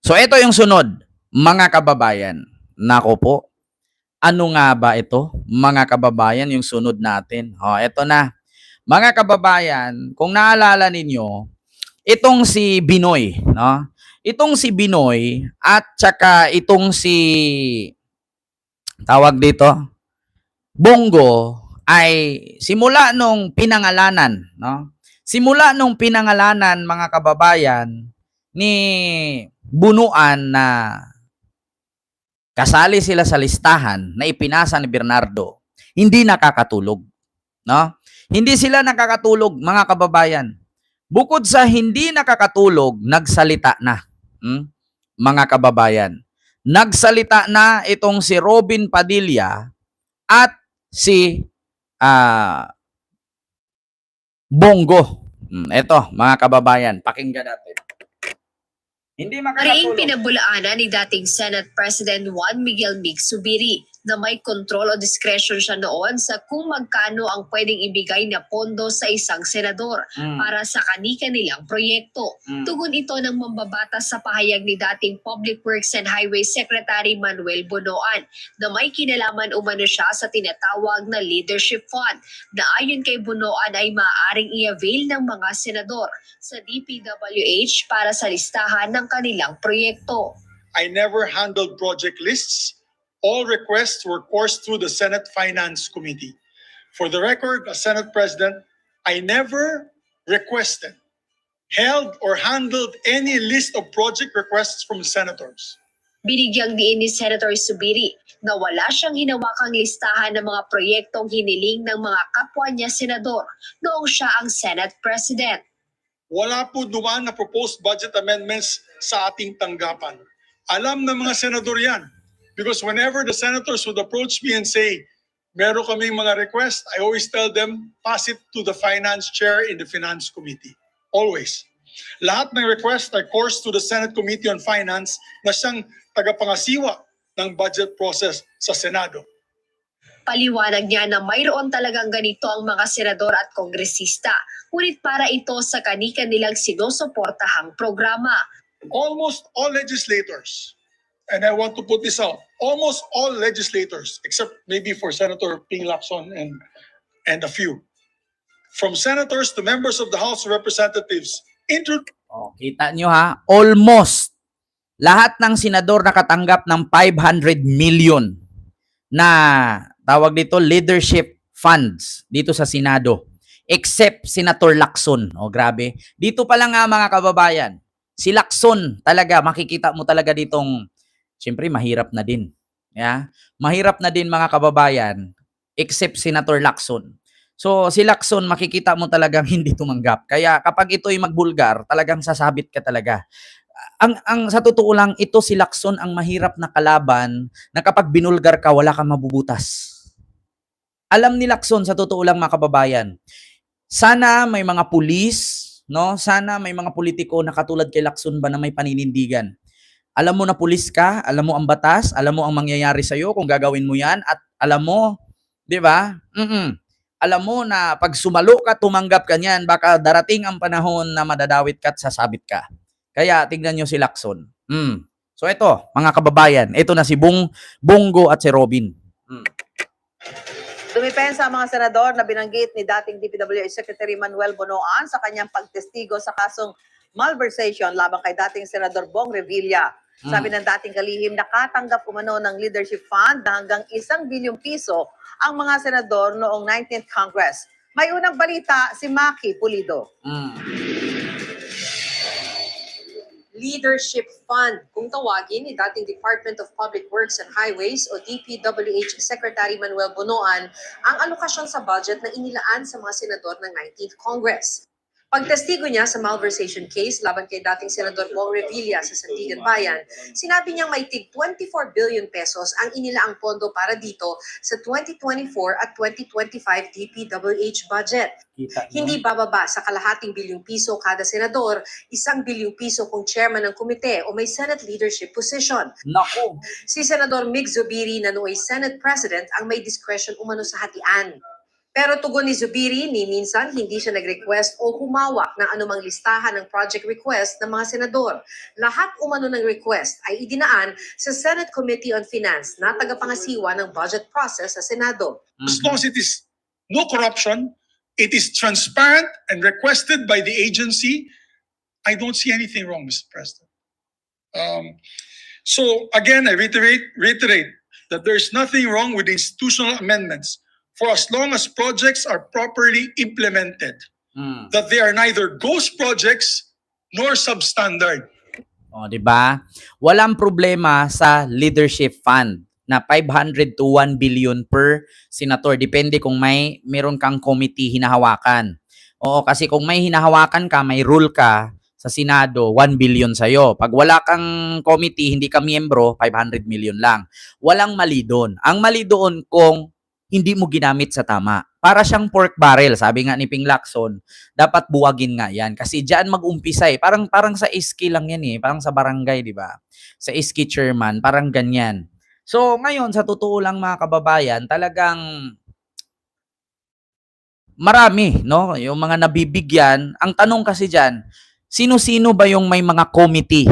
So ito yung sunod, mga kababayan. Nako po, ano nga ba ito? Mga kababayan, yung sunod natin. Ito na. Mga kababayan, kung naalala ninyo, itong si Binoy, no? Itong si Binoy at saka itong si tawag dito, Bongo ay simula nung pinangalanan, no? Simula nung pinangalanan mga kababayan ni Bunuan na kasali sila sa listahan na ipinasa ni Bernardo, hindi nakakatulog, no? Hindi sila nakakatulog mga kababayan. Bukod sa hindi nakakatulog, nagsalita na. Mga kababayan. Nagsalita na itong si Robin Padilla at si Bongo. Ito, mga kababayan, pakinggan natin. Hindi Mariing pinabulaanan ni dating Senate President Juan Miguel Mig Zubiri na may kontrol o discretion siya noon sa kung magkano ang pwedeng ibigay na pondo sa isang senador para sa kani-kanilang proyekto. Tugon ito ng mambabatas sa pahayag ni dating Public Works and Highway Secretary Manuel Bonoan na may kinalaman umano siya sa tinatawag na Leadership Fund na ayon kay Bonoan ay maaaring i-avail ng mga senador sa DPWH para sa listahan ng kanilang proyekto. I never handled project lists. All requests were coursed through the Senate Finance Committee. For the record, as Senate President, I never requested, held, or handled any list of project requests from senators. Binigyang diin ni Senator Zubiri na wala siyang hinawakang listahan ng mga proyektong hiniling ng mga kapwa niya senador noong siya ang Senate President. Wala po dumaan na proposed budget amendments sa ating tanggapan. Alam ng mga senador yan. Because whenever the senators would approach me and say, meron kaming mga request, I always tell them, pass it to the finance chair in the finance committee. Always. Lahat ng request ay course to the Senate Committee on Finance na siyang tagapangasiwa ng budget process sa Senado. Paliwanag niya na mayroon talagang ganito ang mga senador at kongresista, ngunit para ito sa kani-kanilang sinusuportahang programa. Almost all legislators, and I want to put this out, almost all legislators, except maybe for Senator Ping Lacson and a few, from senators to members of the House of Representatives, kita nyo ha, almost lahat ng senador nakatanggap ng 500 million na tawag dito leadership funds dito sa Senado, except Senator Lacson. Grabe. Dito pa lang nga mga kababayan, si Lacson talaga, makikita mo talaga ditong, siyempre mahirap na din. Yeah? Mahirap na din mga kababayan, except Senator Lacson. So si Lacson, makikita mo talagang hindi tumanggap. Kaya kapag ito'y magbulgar, talagang sasabit ka talaga. Ang sa totoo lang, ito si Lacson ang mahirap na kalaban na kapag binulgar ka, wala kang mabubutas. Alam ni Lacson, sa totoo lang mga kababayan, sana may mga pulis, no? Sana may mga politiko na katulad kay Lacson ba na may paninindigan. Alam mo na pulis ka, alam mo ang batas, alam mo ang mangyayari sa iyo kung gagawin mo 'yan, at alam mo, 'di ba? Alam mo na pag sumalo ka, tumanggap ka niyan, baka darating ang panahon na madadawit ka at sasabit ka. Kaya tingnan niyo si Lacson. So ito, mga kababayan, ito na si Bongo at si Robin. Dumipensa ang mga senador na binanggit ni dating DPWH Secretary Manuel Bonoan sa kanyang pagtestigo sa kasong malversation laban kay dating Senador Bong Revilla. Sabi ng dating kalihim, nakatanggap umano ng leadership fund na hanggang 1 bilyong piso ang mga senador noong 19th Congress. May unang balita si Maki Pulido. Leadership Fund, kung tawagin ni dating Department of Public Works and Highways o DPWH Secretary Manuel Bonoan, ang alokasyon sa budget na inilaan sa mga senador ng 19th Congress. Pagtestigo niya sa malversation case laban kay dating Senador Bong Revilla sa Sandigan Bayan, sinabi niyang may tig 24 billion pesos ang inilaang pondo para dito sa 2024 at 2025 DPWH budget. Hindi bababa sa kalahating bilyong piso kada senador, 1 bilyong piso kung chairman ng komite o may Senate leadership position. Naku! Si Senador Mig Zubiri na nooy Senate President ang may discretion umano sa hatian. Pero tugon ni Zubiri, ni minsan hindi siya nag-request o humawak ng anumang listahan ng project request ng mga senador. Lahat umano ng request ay idinaan sa Senate Committee on Finance na tagapangasiwa ng budget process sa Senado. As long as it is no corruption, it is transparent and requested by the agency, I don't see anything wrong, Mr. President. So again, I reiterate that there's nothing wrong with institutional amendments for as long as projects are properly implemented, Mm. that they are neither ghost projects nor substandard. O, di ba? Walang problema sa leadership fund na 500 to 1 billion per senator. Depende kung meron kang committee hinahawakan. Oo, kasi kung may hinahawakan ka, may rule ka sa Senado, 1 billion sa'yo. Pag wala kang committee, hindi ka miyembro, 500 million lang. Walang mali doon. Ang mali doon kung hindi mo ginamit sa tama. Para siyang pork barrel, sabi nga ni Ping Lacson, dapat buwagin nga yan. Kasi diyan mag-umpisa eh. Parang sa iski lang yan eh. Parang sa barangay, di ba? Sa iski chairman, parang ganyan. So, ngayon, sa totoo lang mga kababayan, talagang marami, no? Yung mga nabibigyan. Ang tanong kasi diyan, sino-sino ba yung may mga committee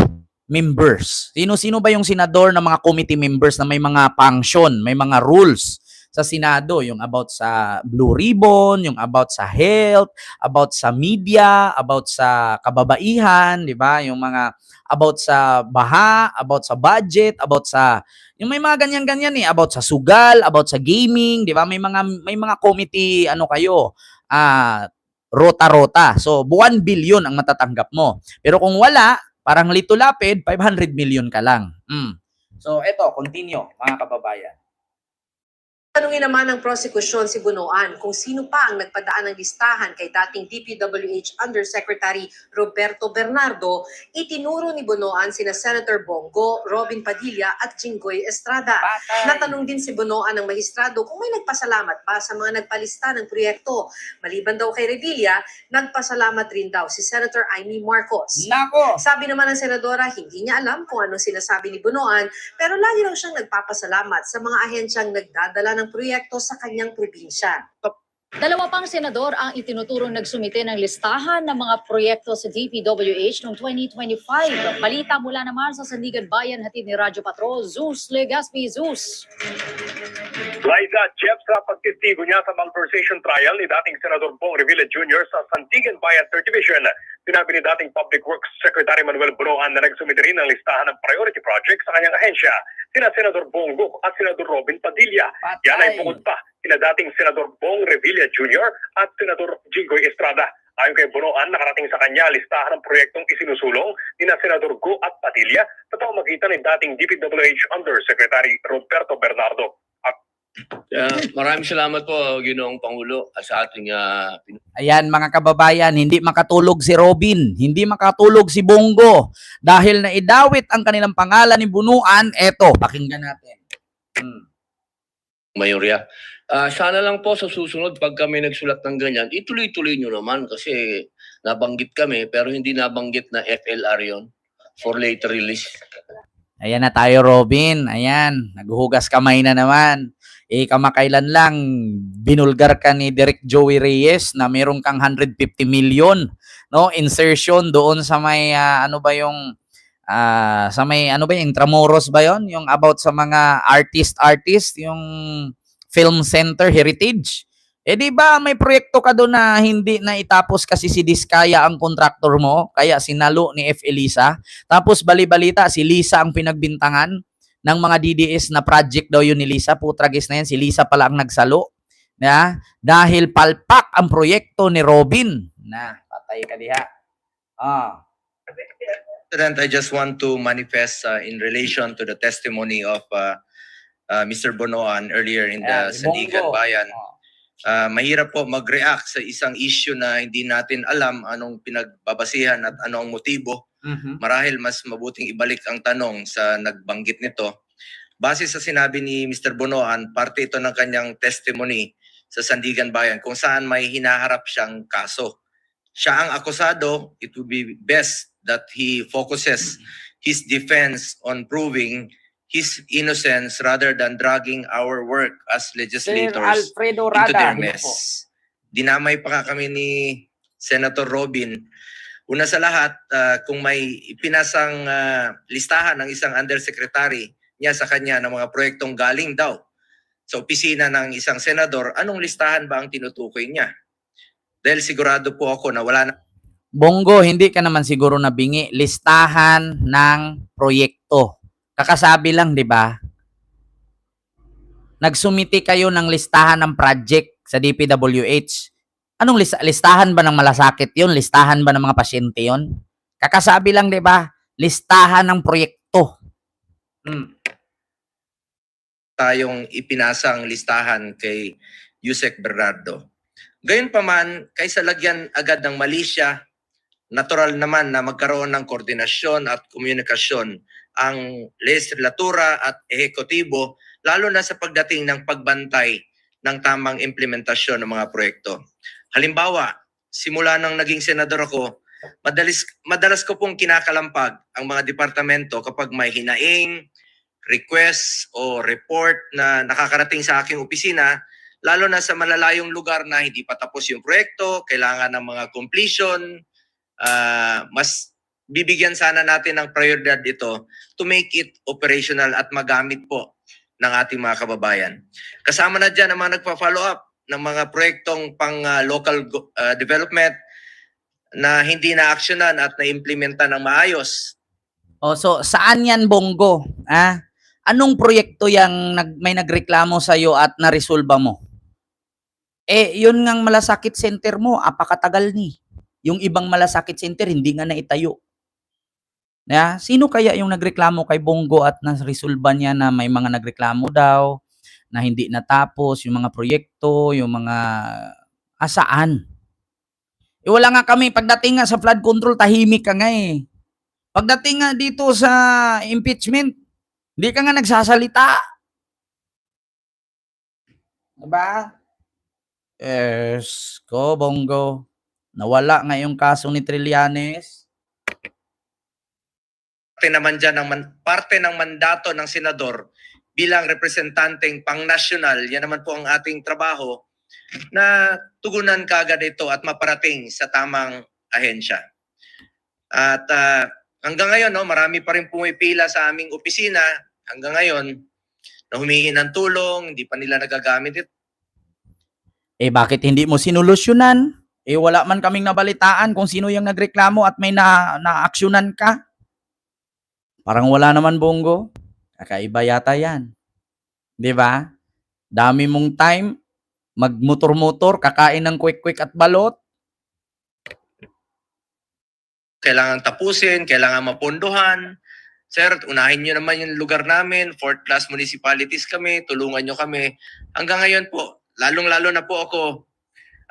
members? Sino-sino ba yung senador na mga committee members na may mga function, may mga rules sa Senado? Yung about sa Blue Ribbon, yung about sa health, about sa media, about sa kababaihan, di ba? Yung mga about sa baha, about sa budget, about sa yung may mga ganyan-ganyan eh, about sa sugal, about sa gaming, di ba? May mga committee ano kayo, rota-rota. So, 1 billion ang matatanggap mo. Pero kung wala, parang Lito Lapid, 500 million ka lang. So, eto, continue, mga kababayan. Tanungin naman ng prosekusyon si Bunoan kung sino pa ang nagpadaan ng listahan kay dating DPWH Undersecretary Roberto Bernardo. Itinuro ni Bunoan sina Senator Bongo, Robin Padilla at Jinggoy Estrada. Patay. Natanong din si Bunoan ng magistrado kung may nagpasalamat ba sa mga nagpalista ng proyekto. Maliban daw kay Revilla, nagpasalamat rin daw si Senator Amy Marcos. Nako! Sabi naman ng senadora, hindi niya alam kung anong sinasabi ni Bunoan, pero lagi raw siyang nagpapasalamat sa mga ahensyang nagdadala ng proyekto sa kanyang probinsya. Dalawa pang senador ang itinuturong nagsumite ng listahan ng mga proyekto sa DPWH noong 2025. Balita mula naman sa Sandigan Bayan, hatid ni Radyo Patrol, Zeus Legaspi. Zeus. Liza, Jeff, sa pagtestigo niya sa malversation trial ni dating Senador Bong Revilla Jr. sa Sandigan Bayan 3rd Division, sinabi ni dating Public Works Secretary Manuel Bunoan na nagsumite rin ng listahan ng priority projects sa kanyang ahensya, sina Senador Bongo at Senador Robin Padilla. Patay. Yan ay bukod pa sina dating Senador Bong Revilla Jr. at Senador Jinggoy Estrada. Ayon kay Bunoan, nakarating sa kanya listahan ng proyektong isinusulong ni na Senador Go at Padilla sa pamamagitan ng dating DPWH Undersecretary Roberto Bernardo. Maraming salamat po, Ginoong Pangulo, sa ating Ayan mga kababayan, hindi makatulog si Robin, hindi makatulog si Bongo dahil naidawit ang kanilang pangalan ni Bunuan. Eto, pakinggan natin. mayorya. Sana lang po sa susunod, pag kami nagsulat ng ganyan, ituloy-tuloy nyo naman kasi nabanggit kami pero hindi nabanggit na FLR yon for later release. Ayan na tayo, Robin. Ayan, naghuhugas kamay na naman. Kamakailan lang, binulgar ka ni Direk Joey Reyes na meron kang 150 million, no? Insertion doon sa may, ano ba yung Intramuros ba yon? Yung about sa mga artist, yung film center heritage. Di ba may proyekto ka doon na hindi na itapos kasi si Diskaya ang kontraktor mo, kaya sinalo ni F. Elisa. Tapos bali-balita, si Lisa ang pinagbintangan ng mga DDS na project daw yun ni Lisa. Putragis na yan, si Lisa pala ang nagsalo. Ya? Dahil palpak ang proyekto ni Robin. Patay ka diha. President, I just want to manifest in relation to the testimony of Mr. Bunoan earlier in the Sandigan Bayan. Mahirap po mag-react sa isang issue na hindi natin alam anong pinagbabasihan at ano ang motibo. Marahil mas mabuting ibalik ang tanong sa nagbanggit nito. Base sa sinabi ni Mr. Bunoan, parte ito ng kanyang testimony sa Sandigan Bayan kung saan may hinaharap siyang kaso. Siya ang akusado, it would be best that he focuses his defense on proving his innocence rather than dragging our work as Sir legislators Alfredo into Rada, their hello mess. po. Dinamay pa nga kami ni Senator Robin. Una sa lahat, kung may ipinasang listahan ng isang undersecretary niya sa kanya ng mga proyektong galing daw sa opisina ng isang senador, anong listahan ba ang tinutukoy niya? Dahil sigurado po ako na wala na Bongo, hindi ka naman siguro nabingi. Listahan ng proyekto. Kakasabi lang, di ba? Nagsumiti kayo ng listahan ng project sa DPWH. Anong listahan ba ng malasakit yun? Listahan ba ng mga pasyente yun? Kakasabi lang, di ba? Listahan ng proyekto. tayong ipinasang listahan kay Yusek Bernardo. Gayunpaman, kaysa lagyan agad ng malisya, natural naman na magkaroon ng koordinasyon at komunikasyon ang legislatura at ehekutibo, lalo na sa pagdating ng pagbantay ng tamang implementasyon ng mga proyekto. Halimbawa, simula nang naging senador ako, madalas ko pong kinakalampag ang mga departamento kapag may hinaing, request o report na nakakarating sa aking opisina, lalo na sa malalayong lugar na hindi pa tapos yung proyekto, kailangan ng mga completion, mas bibigyan sana natin ng prioridad ito to make it operational at magamit po ng ating mga kababayan. Kasama na dyan ang mga nagpa-follow up ng mga proyektong pang local development na hindi na-actionan at na-implementa ng maayos. O, so saan yan, Bongo? Anong proyekto yung may nagreklamo sa'yo at naresolba mo? Yun ngang malasakit center mo, apakatagal ni. Yung ibang malasakit center, hindi nga naitayo. Sino kaya yung nagreklamo kay Bongo at naresolba niya na may mga nagreklamo daw, na hindi natapos, yung mga proyekto, yung mga... saan? Wala nga kami, pagdating nga sa flood control, tahimik ka nga eh. Pagdating nga dito sa impeachment, hindi ka nga nagsasalita. Diba? Yes, ko, Bongo. Nawala nga yung kaso ni Trillanes. Parte ng mandato ng senador bilang representanteng pang-nasyonal, yan naman po ang ating trabaho, na tugunan kaagad ito at maparating sa tamang ahensya. At hanggang ngayon, marami pa rin pumipila sa aming opisina hanggang ngayon na humingi ng tulong, hindi pa nila nagagamit ito. Bakit hindi mo sinolusyonan? Wala man kaming nabalitaan kung sino yung nagreklamo at may na-aksyonan ka. Parang wala naman, Bongo. Kakaiba yata yan. Di ba? Dami mong time, magmotor-motor, kakain ng quick-quick at balot. Kailangan tapusin, kailangan mapondohan. Sir, unahin nyo naman yung lugar namin, 4th class municipalities kami, tulungan nyo kami. Hanggang ngayon po, lalong-lalo na po ako,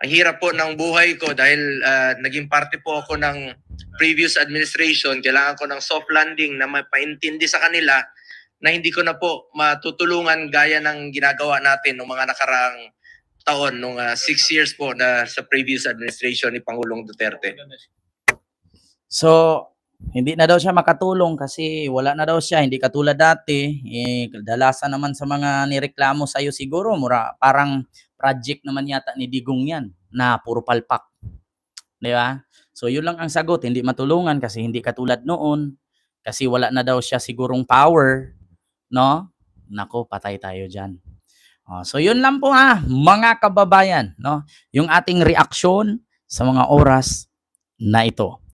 ang hirap po ng buhay ko dahil naging parte po ako ng previous administration. Kailangan ko ng soft landing na mapaintindi sa kanila na hindi ko na po matutulungan gaya ng ginagawa natin ng mga nakaraang taon, nung 6 years po na sa previous administration ni Pangulong Duterte. So, hindi na daw siya makatulong kasi wala na daw siya, hindi katulad dati. Kadalasan naman sa mga nireklamo sa'yo siguro, parang project naman yata ni Digong yan, na puro palpak. Di ba? So, yun lang ang sagot, hindi matulungan kasi hindi katulad noon. Kasi wala na daw siya sigurong power, no? Nako, patay tayo dyan. So, yun lang po mga kababayan, no? Yung ating reaksyon sa mga oras na ito.